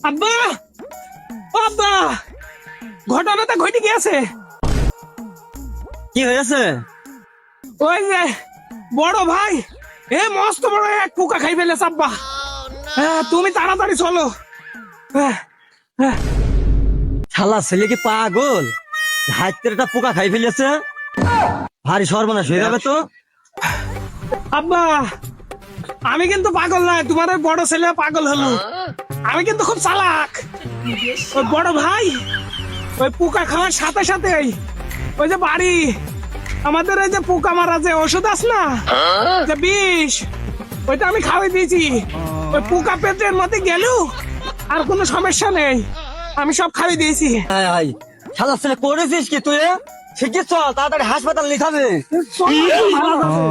আব্বা, ও আব্বা, ঘটনাটা ঘটে গিয়েছে। কি হয়েছে? ওই যে বড় ভাই মস্ত বড় এক পোকা খাই ফেলেছে আব্বা। তুমি তাড়াতাড়ি চলো। হ্যাঁ, হ্যাঁ। শালা ছেলে কি পাগল? হাতের একটা পোকা খাই ফেলেছে, ভারী সর্বনাশ হয়ে যাবে তো। আব্বা, আমি কিন্তু পাগল নয়, তোমার ওই বড় ছেলে পাগল হলো। আমি কিন্তু খুব চালাক। ওই বড় ভাই ওই পোকা খাওয়ার সাথে সাথে ওই যে বাড়ি আমাদের ওই যে পোকা মারা যে ওষুধ আছে না, যে বিষ, ওইটা আমি খাওয়াই দিয়েছি। ওই পোকা পেটের মধ্যে গেল, আর কোনো সমস্যা নেই, আমি সব খাওয়াই দিয়েছি। শালা ছেলে করেছিস কি তুই? শিখিস, চল তাড়াতাড়ি হাসপাতাল নিয়ে যাবে। চলো, ভালো আছে।